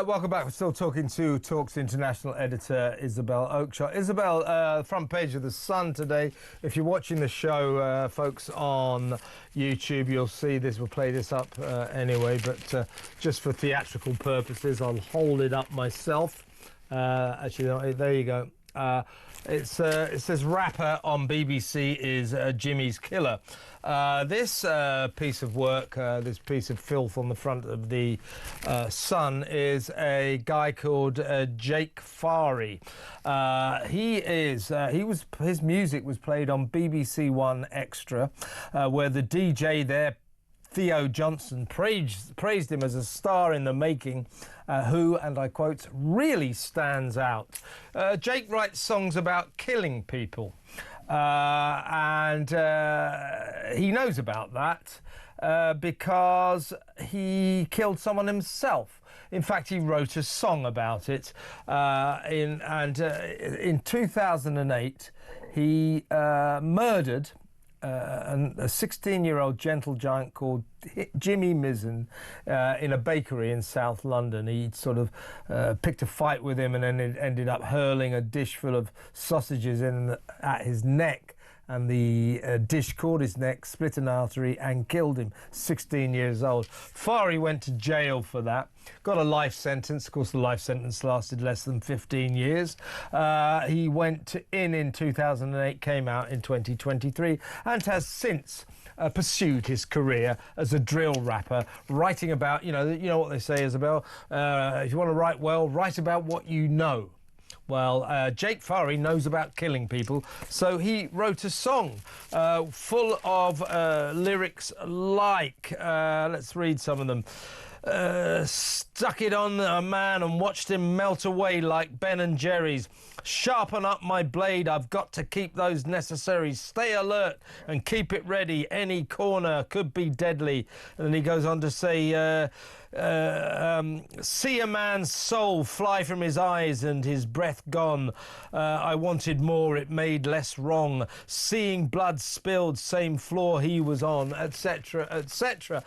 Welcome back. We're still talking to Talk's international editor, Isabel Oakeshott. Isabel, front page of The Sun today. If you're watching the show, folks, on YouTube, you'll see this. We'll play this up anyway, but just for theatrical purposes, I'll hold it up myself. Actually, there you go. It says rapper on BBC is Jimmy's killer. This piece of work, this piece of filth on the front of the Sun is a guy called Jake Fahri. His music was played on BBC One Extra, where the DJ there, Theo Johnson, praised him as a star in the making, who, and I quote, really stands out. Jake writes songs about killing people, and he knows about that because he killed someone himself. In fact, he wrote a song about it. In 2008, he murdered a 16-year-old gentle giant called Jimmy Mizen in a bakery in South London. He sort of picked a fight with him and then it ended up hurling a dish full of sausages at his neck. And the dish caught his neck, split an artery and killed him, 16 years old. Fahri went to jail for that, got a life sentence. Of course, the life sentence lasted less than 15 years. He went in 2008, came out in 2023, and has since pursued his career as a drill rapper, writing about, you know what they say, Isabel, if you want to write well, write about what you know. Well, Jake Fahri knows about killing people, so he wrote a song full of lyrics like, let's read some of them. Stuck it on a man and watched him melt away like Ben and Jerry's. Sharpen up my blade, I've got to keep those necessaries. Stay alert and keep it ready. Any corner could be deadly. And then he goes on to say, see a man's soul fly from his eyes and his breath gone. I wanted more, it made less wrong. Seeing blood spilled, same floor he was on, etc., etc.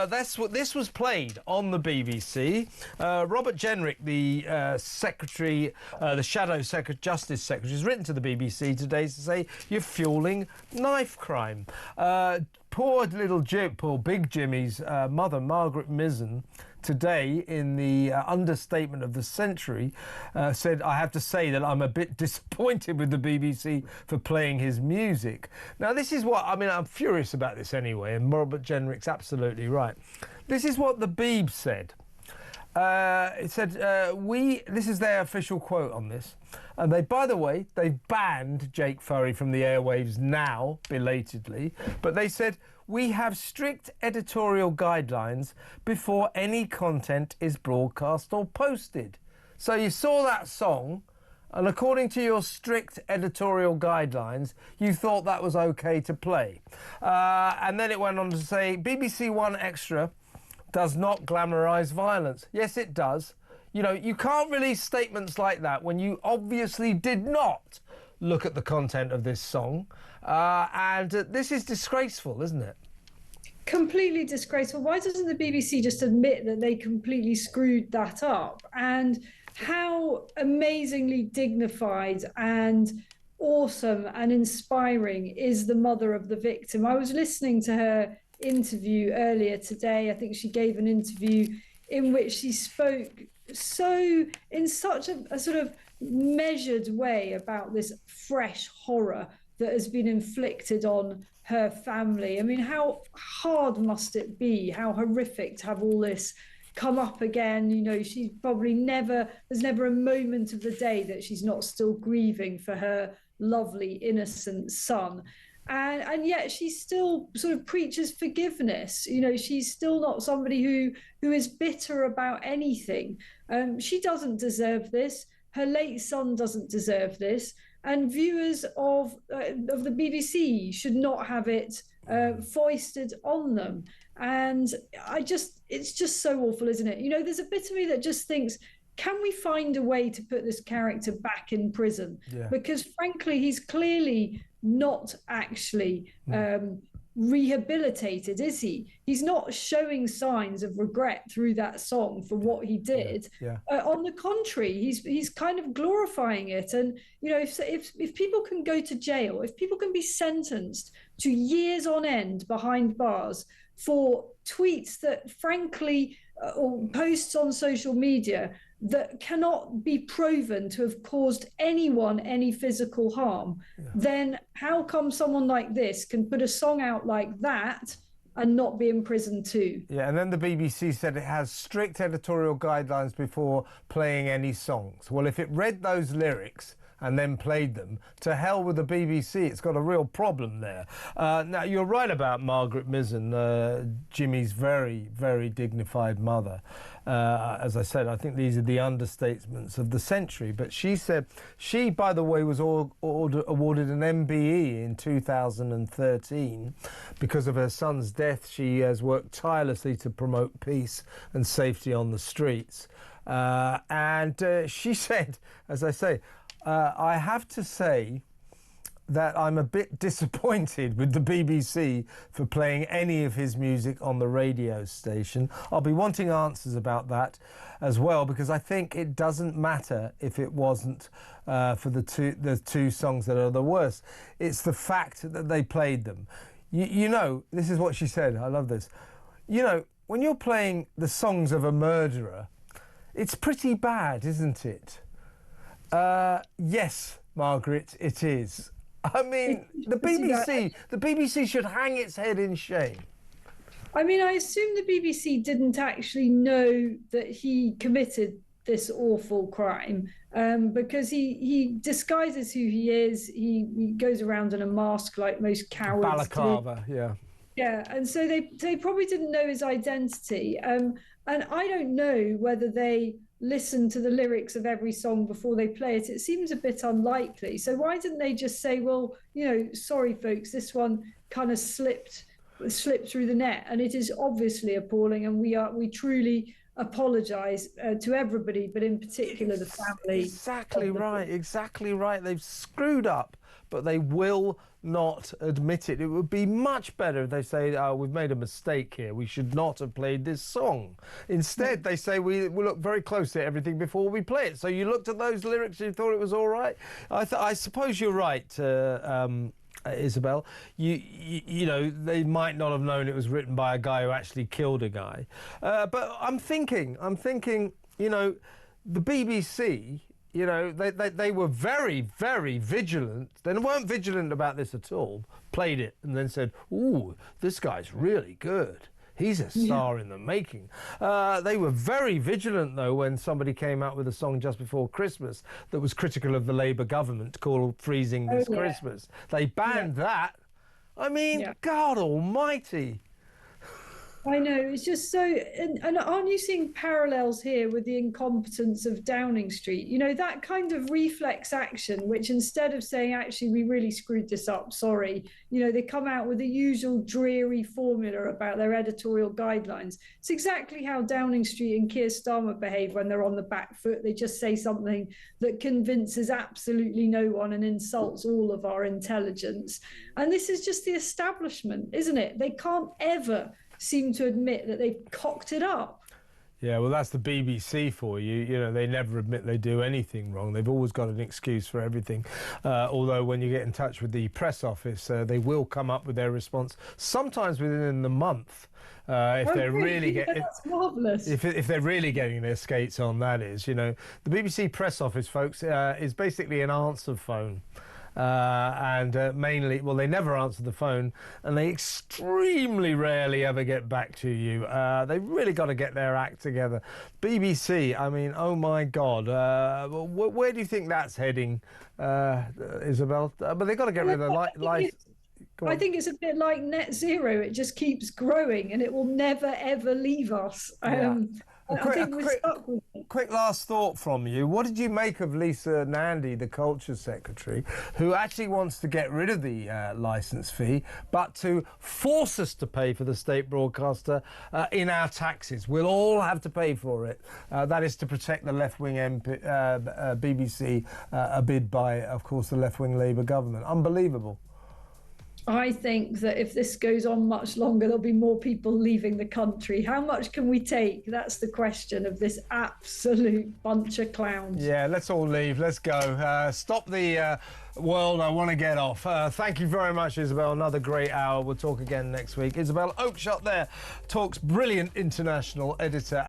This was played on the BBC. Robert Jenrick, the secretary, the shadow justice secretary, has written to the BBC today to say you're fueling knife crime. Poor Big Jimmy's mother, Margaret Mizen, today in the understatement of the century, said, I have to say that I'm a bit disappointed with the BBC for playing his music. Now, this is what, I'm furious about this anyway, and Robert Jenrick's absolutely right. This is what the Beeb said. It said, this is their official quote on this. And by the way, they've banned Jake Fahri from the airwaves now, belatedly. But they said, we have strict editorial guidelines before any content is broadcast or posted. So you saw that song, and according to your strict editorial guidelines, you thought that was okay to play. And then it went on to say, BBC One Extra does not glamorise violence. Yes, it does. You know, you can't release statements like that when you obviously did not look at the content of this song. And this is disgraceful, isn't it? Completely disgraceful. Why doesn't the BBC just admit that they completely screwed that up? And how amazingly dignified and awesome and inspiring is the mother of the victim. I was listening to her interview earlier today. I think she gave an interview in which she spoke in such a sort of measured way about this fresh horror that has been inflicted on her family. I mean, how hard must it be? How horrific to have all this come up again? You know, she's probably there's never a moment of the day that she's not still grieving for her lovely, innocent son. And yet she still sort of preaches forgiveness. You know, she's still not somebody who is bitter about anything. She doesn't deserve this. Her late son doesn't deserve this. And viewers of the BBC should not have it foisted on them. And it's just so awful, isn't it? You know, there's a bit of me that just thinks, can we find a way to put this character back in prison? Yeah. Because frankly, he's clearly not actually rehabilitated, is he? He's not showing signs of regret through that song for what he did. On the contrary, he's kind of glorifying it. And you know, if people can go to jail, if people can be sentenced to years on end behind bars for tweets that frankly or posts on social media that cannot be proven to have caused anyone any physical harm, then how come someone like this can put a song out like that and not be in prison too? Yeah, and then the BBC said it has strict editorial guidelines before playing any songs. Well, if it read those lyrics and then played them, to hell with the BBC. It's got a real problem there. Now, you're right about Margaret Mizen, Jimmy's very, very dignified mother. As I said, I think these are the understatements of the century. But she said, she, by the way, was awarded an MBE in 2013 because of her son's death. She has worked tirelessly to promote peace and safety on the streets. She said, as I say, I have to say that I'm a bit disappointed with the BBC for playing any of his music on the radio station. I'll be wanting answers about that as well, because I think it doesn't matter if it wasn't for the two songs that are the worst. It's the fact that they played them. You know, this is what she said. I love this. You know, when you're playing the songs of a murderer, it's pretty bad, isn't it? Yes, Margaret, it is. I mean, the BBC should hang its head in shame. I mean, I assume the BBC didn't actually know that he committed this awful crime, because he disguises who he is. He goes around in a mask like most cowards Balaclava, do. yeah. Yeah, and so they probably didn't know his identity. And I don't know whether they listen to the lyrics of every song before they play it. It seems a bit unlikely. So why didn't they just say, well, you know, sorry folks, this one kind of slipped through the net, and it is obviously appalling, and we truly apologize to everybody, but in particular the family. Exactly right. They've screwed up, but they will not admit it. It would be much better if they say, oh, we've made a mistake here, we should not have played this song. Instead, they say, we look very closely at everything before we play it. So you looked at those lyrics and you thought it was all right? I suppose you're right, Isabel. You know, they might not have known it was written by a guy who actually killed a guy. But I'm thinking, you know, the BBC, you know, they were very, very vigilant. They weren't vigilant about this at all. Played it and then said, ooh, this guy's really good. He's a star in the making. They were very vigilant, though, when somebody came out with a song just before Christmas that was critical of the Labour government called Freezing This Christmas. They banned that. I mean, God almighty. I know, it's just so, and aren't you seeing parallels here with the incompetence of Downing Street? You know, that kind of reflex action, which instead of saying, actually, we really screwed this up, sorry, you know, they come out with the usual dreary formula about their editorial guidelines. It's exactly how Downing Street and Keir Starmer behave when they're on the back foot. They just say something that convinces absolutely no one and insults all of our intelligence. And this is just the establishment, isn't it? They can't ever seem to admit that they've cocked it up. Yeah, well, that's the BBC for you. You know, they never admit they do anything wrong. They've always got an excuse for everything. Although when you get in touch with the press office, they will come up with their response, sometimes within the month. If they're really that's marvellous. If they're really getting their skates on, that is. You know, the BBC press office, folks, is basically an answer phone. Mainly, well, they never answer the phone, and they extremely rarely ever get back to you. They've really got to get their act together. BBC, I mean, oh my God, where do you think that's heading, Isabel? But they've got to get rid of the light. I think it's a bit like net zero. It just keeps growing, and it will never ever leave us. Quick last thought from you. What did you make of Lisa Nandy, the Culture Secretary, who actually wants to get rid of the licence fee, but to force us to pay for the state broadcaster in our taxes? We'll all have to pay for it. That is to protect the left-wing BBC, a bid by, of course, the left-wing Labour government. Unbelievable. I think that if this goes on much longer, there'll be more people leaving the country. How much can we take? That's the question of this absolute bunch of clowns. Yeah, let's all leave. Let's go. Stop the world. I want to get off. Thank you very much, Isabel. Another great hour. We'll talk again next week. Isabel Oakeshott there, Talk's brilliant international editor.